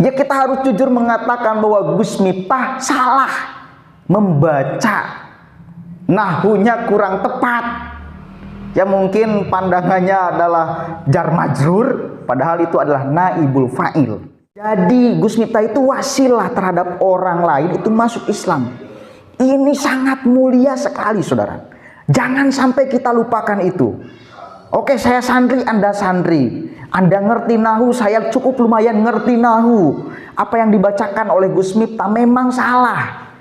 Ya kita harus jujur mengatakan bahwa Gus Miftah salah membaca, nahunya kurang tepat. Ya mungkin pandangannya adalah jar majrur, padahal itu adalah naibul fa'il. Jadi Gus Miftah itu wasilah terhadap orang lain itu masuk Islam. Ini sangat mulia sekali, saudara. Jangan sampai kita lupakan itu. Oke, saya santri, Anda santri. Anda ngerti nahu, saya cukup lumayan ngerti nahu. Apa yang dibacakan oleh Gus Miftah memang salah.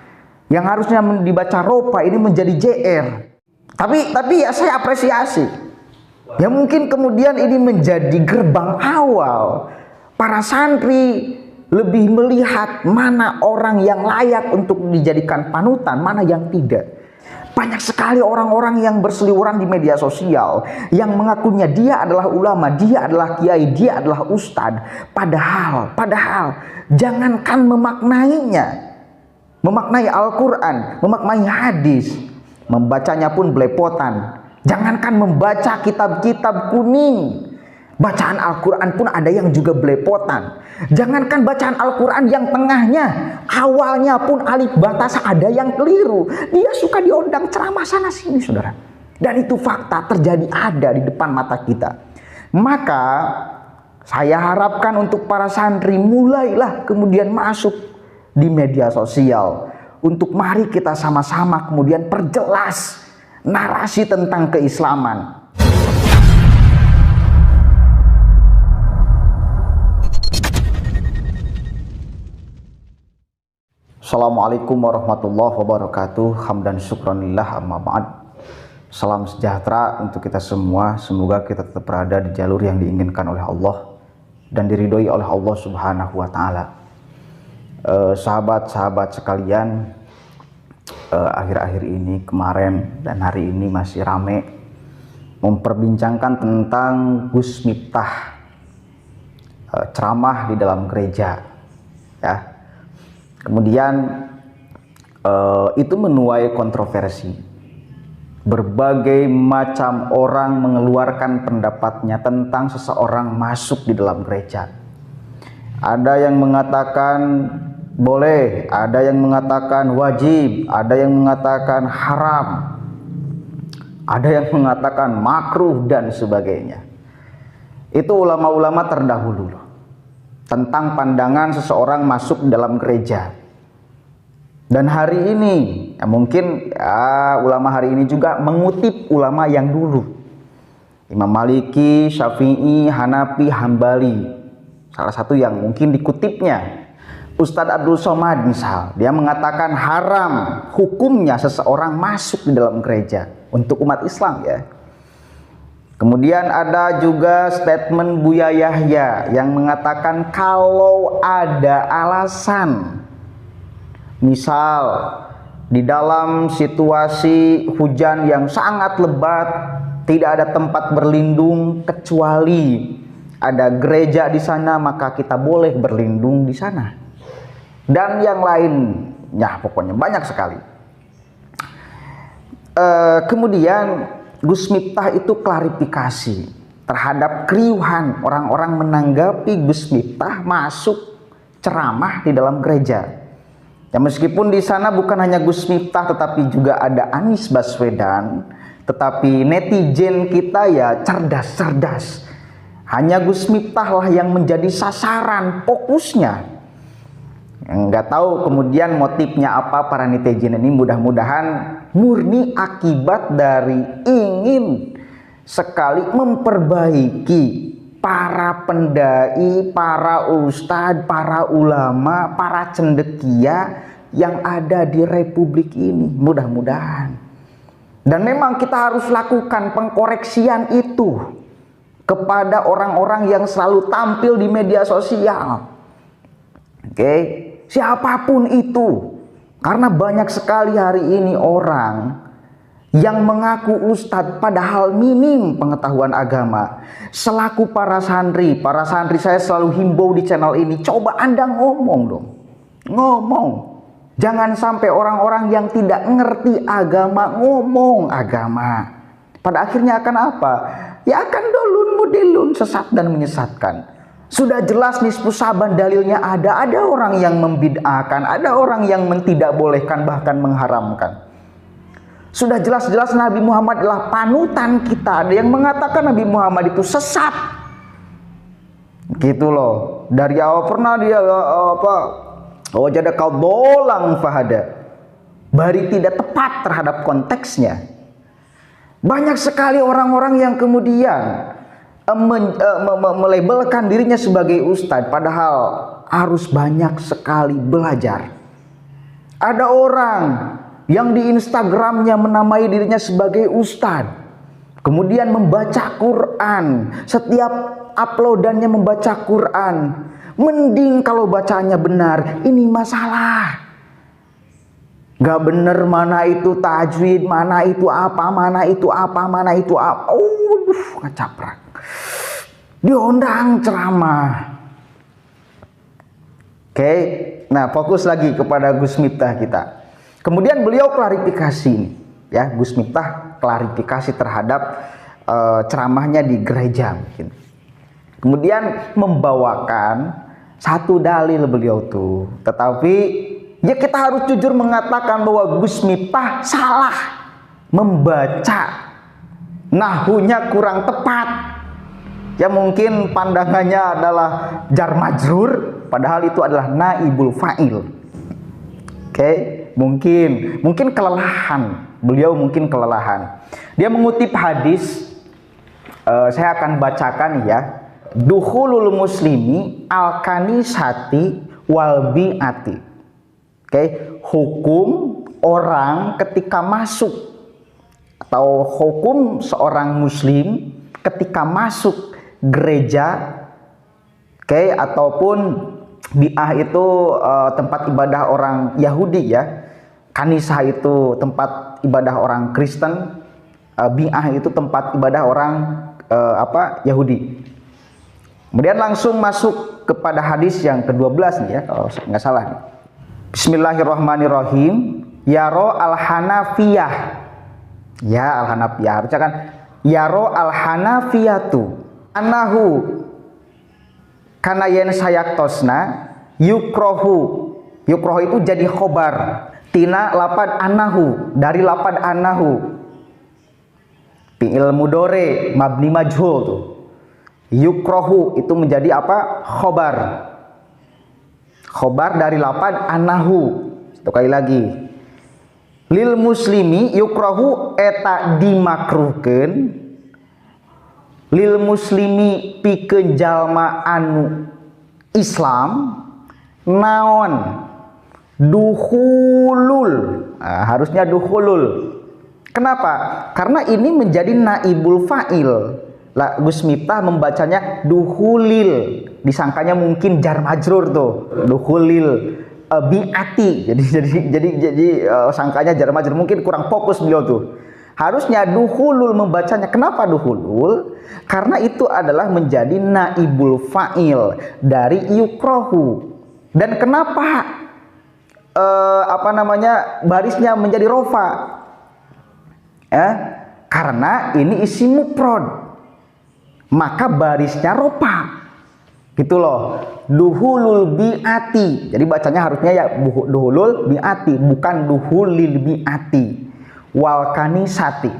Yang harusnya dibaca ropa ini menjadi JR. Tapi ya saya apresiasi. Ya mungkin kemudian ini menjadi gerbang awal. Para santri lebih melihat mana orang yang layak untuk dijadikan panutan, mana yang tidak. Banyak sekali orang-orang yang berseliweran di media sosial yang mengakunya dia adalah ulama, dia adalah kiai, dia adalah ustadz. Padahal jangankan memaknainya, memaknai Al-Quran, memaknai hadis, membacanya pun belepotan. Jangankan membaca kitab-kitab kuning, bacaan Al-Quran pun ada yang juga belepotan. Jangankan bacaan Al-Quran yang tengahnya, awalnya pun alif batas ada yang keliru. Dia suka diundang ceramah sana sini, saudara. Dan itu fakta terjadi, ada di depan mata kita. Maka saya harapkan untuk para santri mulailah kemudian masuk di media sosial. Untuk mari kita sama-sama kemudian perjelas narasi tentang keislaman. Assalamualaikum warahmatullahi wabarakatuh. Hamdan syukranillah amma ba'd. Salam sejahtera untuk kita semua. Semoga kita tetap berada di jalur yang diinginkan oleh Allah dan diridhoi oleh Allah Subhanahu wa taala. Sahabat-sahabat sekalian, akhir-akhir ini, kemarin dan hari ini masih rame memperbincangkan tentang Gus Miftah, ceramah di dalam gereja, ya. Kemudian itu menuai kontroversi. Berbagai macam orang mengeluarkan pendapatnya tentang seseorang masuk di dalam gereja. Ada yang mengatakan boleh, ada yang mengatakan wajib, ada yang mengatakan haram, ada yang mengatakan makruh dan sebagainya. Itu ulama-ulama terdahulu tentang pandangan seseorang masuk dalam gereja. Dan hari ini ya mungkin ulama hari ini juga mengutip ulama yang dulu, Imam Maliki, Syafi'i, Hanafi, Hambali. Salah satu yang mungkin dikutipnya Ustadz Abdul Somad misal, dia mengatakan haram hukumnya seseorang masuk di dalam gereja untuk umat Islam, ya. Kemudian ada juga statement Buya Yahya yang mengatakan kalau ada alasan, misal di dalam situasi hujan yang sangat lebat, tidak ada tempat berlindung kecuali ada gereja di sana, maka kita boleh berlindung di sana. Dan yang lainnya, pokoknya banyak sekali. Kemudian Gus Miftah itu klarifikasi terhadap keriuhan orang-orang menanggapi Gus Miftah masuk ceramah di dalam gereja. Ya meskipun di sana bukan hanya Gus Miftah tetapi juga ada Anies Baswedan, tetapi netizen kita ya cerdas-cerdas. Hanya Gus Miftah lah yang menjadi sasaran fokusnya. Nggak tahu kemudian motifnya apa para netizen ini, mudah-mudahan murni akibat dari ingin sekali memperbaiki para pendai, para ustadz, para ulama, para cendekia yang ada di republik ini, mudah-mudahan. Dan memang kita harus lakukan pengkoreksian itu kepada orang-orang yang selalu tampil di media sosial. Oke, siapapun itu. Karena banyak sekali hari ini orang yang mengaku ustadz padahal minim pengetahuan agama. Selaku para santri saya selalu himbau di channel ini, coba Anda ngomong dong. Ngomong. Jangan sampai orang-orang yang tidak ngerti agama ngomong agama. Pada akhirnya akan apa? Ya akan dolun mudilun, sesat dan menyesatkan. Sudah jelas nisfu Sa'ban dalilnya ada orang yang membid'ahkan, ada orang yang tidak bolehkan bahkan mengharamkan. Sudah jelas-jelas Nabi Muhammad adalah panutan kita. Ada yang mengatakan Nabi Muhammad itu sesat. Gitu loh. Dari awal pernah dia wajada kau dolang fahada. Bari tidak tepat terhadap konteksnya. Banyak sekali orang-orang yang kemudian melabelkan dirinya sebagai ustadz, padahal harus banyak sekali belajar. Ada orang yang di Instagramnya menamai dirinya sebagai ustadz, kemudian membaca Quran, setiap uploadannya membaca Quran. Mending kalau bacanya benar, ini masalah. Gak bener, mana itu tajwid, mana itu apa, mana itu apa, mana itu apa. Ngacaprak. Diundang ceramah. Oke, nah fokus lagi kepada Gus Miftah kita. Kemudian beliau klarifikasi, ya, Gus Miftah klarifikasi terhadap ceramahnya di gereja. Kemudian membawakan satu dalil beliau tuh, tetapi ya kita harus jujur mengatakan bahwa Gus Miftah salah membaca, nahunya kurang tepat. Ya mungkin pandangannya adalah jar majrur, padahal itu adalah naibul fa'il. Oke, mungkin kelelahan. Beliau mungkin kelelahan. Dia mengutip hadis, saya akan bacakan ya. Dukhulul muslimi al-kanisati wal bi'ati. Oke, hukum orang ketika masuk, atau hukum seorang muslim ketika masuk gereja, oke, ataupun bi'ah itu tempat ibadah orang Yahudi ya, kanisah itu tempat ibadah orang Kristen, bi'ah itu tempat ibadah orang Yahudi. Kemudian langsung masuk kepada hadis yang ke-12 nih ya, kalau nggak salah nih. Bismillahirrahmanirrahim. Yaro al-Hanafiyah. Ya, al-Hanafiyah. Harusnya kan Yaro al-Hanafiyatu anahu kana yen sayaktosna yukrohu. Yukrohu itu jadi khobar tina lapad anahu, dari lapad anahu, fi'il mudore mabni majhul tuh. Yukrohu itu menjadi apa? Khobar. Khobar dari lapad anahu. Satu kali lagi. Lil muslimi yukrohu eta dimakruhkeun. Lil muslimi pikeun jalma anu Islam naon duhulul. Nah, harusnya duhulul. Kenapa? Karena ini menjadi naibul fa'il. Lah Gus Miftah membacanya duhulil. Disangkanya mungkin jar majrur tuh. Duhulil bi'ati. Jadi sangkanya jar majrur, mungkin kurang fokus beliau tuh. Harusnya duhulul membacanya. Kenapa duhulul? Karena itu adalah menjadi naibul fa'il dari yukrohu. Dan kenapa barisnya menjadi rofa? Karena ini isim mufrad, maka barisnya rofa. Gitu loh. Duhulul bi'ati. Jadi bacanya harusnya ya duhulul bi'ati, bukan duhulil bi'ati. Wal kanisati.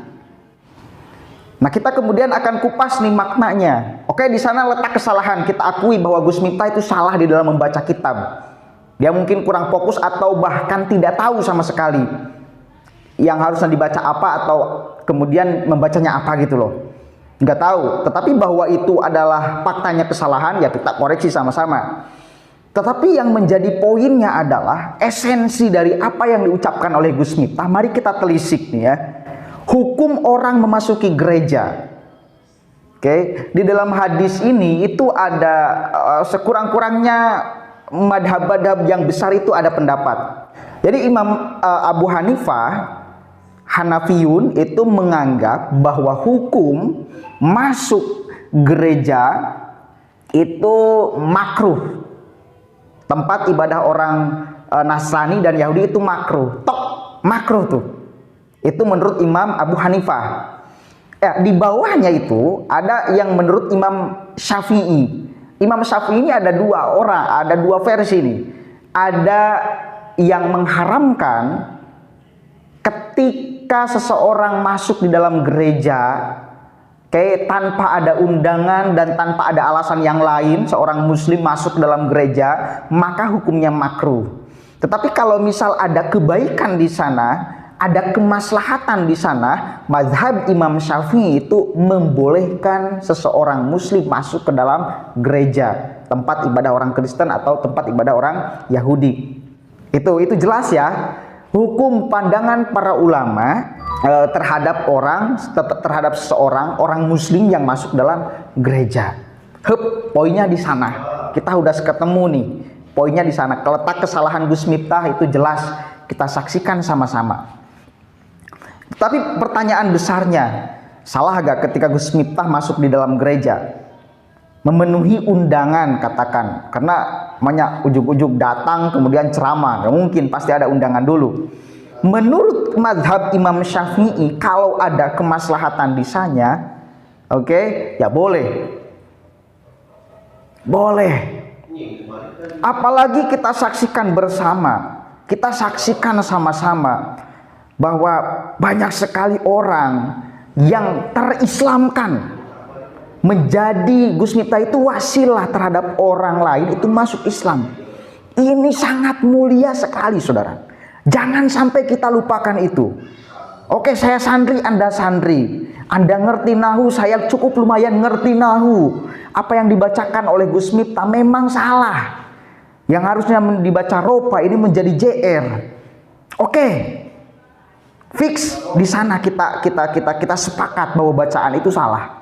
Nah, kita kemudian akan kupas nih maknanya. Oke, di sana letak kesalahan. Kita akui bahwa Gus Miftah itu salah di dalam membaca kitab. Dia mungkin kurang fokus atau bahkan tidak tahu sama sekali yang harusnya dibaca apa, atau kemudian membacanya apa gitu loh. Nggak tahu. Tetapi bahwa itu adalah faktanya kesalahan, ya kita koreksi sama-sama. Tetapi yang menjadi poinnya adalah esensi dari apa yang diucapkan oleh Gus Miftah. Mari kita telisik nih ya. Hukum orang memasuki gereja. Oke, di dalam hadis ini itu ada sekurang-kurangnya madhab-madhab yang besar itu ada pendapat. Jadi Imam Abu Hanifah, Hanafiyun itu menganggap bahwa hukum masuk gereja itu makruh. Tempat ibadah orang Nasrani dan Yahudi itu makruh. Makruh tuh. Itu menurut Imam Abu Hanifah. Ya, di bawahnya itu ada yang menurut Imam Syafi'i. Imam Syafi'i ini ada dua orang, ada dua versi nih. Ada yang mengharamkan ketika seseorang masuk di dalam gereja kayak tanpa ada undangan dan tanpa ada alasan yang lain, seorang muslim masuk ke dalam gereja, maka hukumnya makruh. Tetapi kalau misal ada kebaikan di sana, ada kemaslahatan di sana, mazhab Imam Syafi'i itu membolehkan seseorang muslim masuk ke dalam gereja, tempat ibadah orang Kristen atau tempat ibadah orang Yahudi. Itu jelas ya. Hukum pandangan para ulama terhadap seseorang orang muslim yang masuk dalam gereja. Poinnya di sana. Kita udah ketemu nih. Poinnya di sana. Letak kesalahan Gus Miftah itu jelas kita saksikan sama-sama. Tapi pertanyaan besarnya, salah gak ketika Gus Miftah masuk di dalam gereja? Memenuhi undangan katakan, karena banyak ujug-ujug datang kemudian ceramah, gak mungkin, pasti ada undangan dulu. Menurut mazhab Imam Syafi'i, kalau ada kemaslahatan di sana, oke, ya boleh. Boleh. Apalagi kita saksikan bersama, kita saksikan sama-sama bahwa banyak sekali orang yang terislamkan, menjadi Gus Miftah itu wasilah terhadap orang lain itu masuk Islam. Ini sangat mulia sekali, saudara. Jangan sampai kita lupakan itu. Oke, saya santri, Anda santri. Anda ngerti nahu, saya cukup lumayan ngerti nahu. Apa yang dibacakan oleh Gus Miftah memang salah. Yang harusnya dibaca ropa ini menjadi JR. Oke. Fix di sana kita sepakat bahwa bacaan itu salah.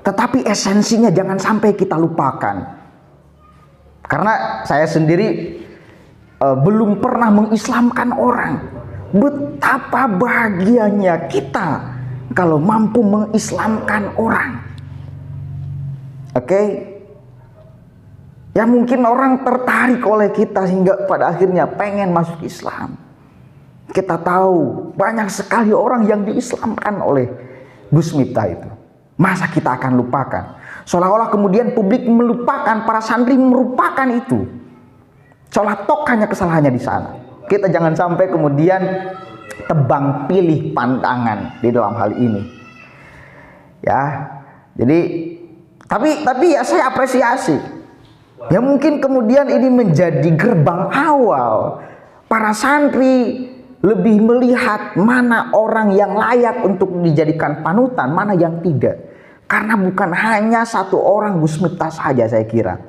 Tetapi esensinya jangan sampai kita lupakan. Karena saya sendiri belum pernah mengislamkan orang. Betapa bahagianya kita kalau mampu mengislamkan orang. Oke? Ya mungkin orang tertarik oleh kita sehingga pada akhirnya pengen masuk Islam. Kita tahu banyak sekali orang yang diislamkan oleh Gus Miftah itu. Masa kita akan lupakan? Seolah-olah kemudian publik melupakan, para santri merupakan itu. Seolah tok hanya kesalahannya di sana. Kita jangan sampai kemudian tebang pilih pandangan di dalam hal ini. Ya, jadi tapi ya saya apresiasi. Ya mungkin kemudian ini menjadi gerbang awal para santri lebih melihat mana orang yang layak untuk dijadikan panutan, mana yang tidak. Karena bukan hanya satu orang Gus Miftah saja, saya kira.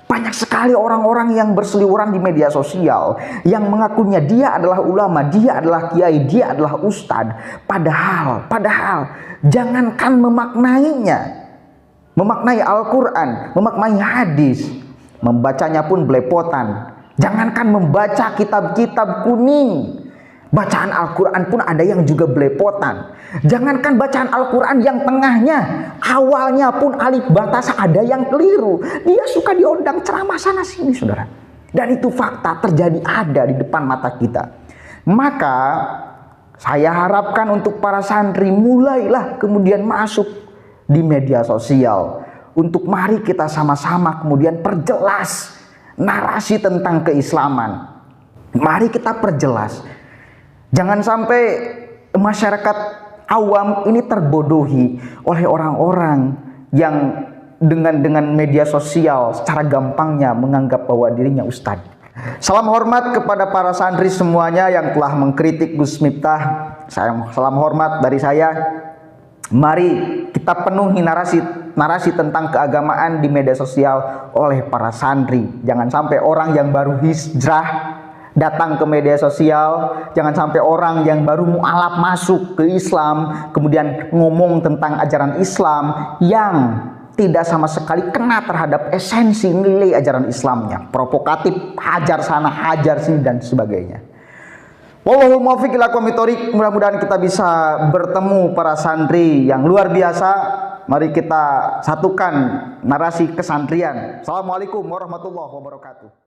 Banyak sekali orang-orang yang berseliweran di media sosial yang mengakunya dia adalah ulama, dia adalah kiai, dia adalah ustadz. Padahal jangankan memaknainya, memaknai Al-Quran, memaknai hadis, membacanya pun belepotan. Jangankan membaca kitab-kitab kuning, bacaan Al-Quran pun ada yang juga belepotan. Jangankan bacaan Al-Quran yang tengahnya, awalnya pun alif batas ada yang keliru. Dia suka diundang ceramah sana sini, saudara. Dan itu fakta terjadi, ada di depan mata kita. Maka saya harapkan untuk para santri mulailah kemudian masuk di media sosial. Untuk mari kita sama-sama kemudian perjelas narasi tentang keislaman. Mari kita perjelas. Jangan sampai masyarakat awam ini terbodohi oleh orang-orang yang dengan media sosial secara gampangnya menganggap bahwa dirinya ustadz. Salam hormat kepada para santri semuanya yang telah mengkritik Gus Miftah. Salam hormat dari saya. Mari kita penuhi narasi tentang keagamaan di media sosial oleh para santri. Jangan sampai orang yang baru hijrah datang ke media sosial, jangan sampai orang yang baru mualaf masuk ke Islam kemudian ngomong tentang ajaran Islam yang tidak sama sekali kena terhadap esensi nilai ajaran Islamnya. Provokatif, hajar sana, hajar sini dan sebagainya. Wallahul muwaffiq ila aqwamit thoriq. Mudah-mudahan kita bisa bertemu para santri yang luar biasa. Mari kita satukan narasi kesantrian. Assalamualaikum warahmatullahi wabarakatuh.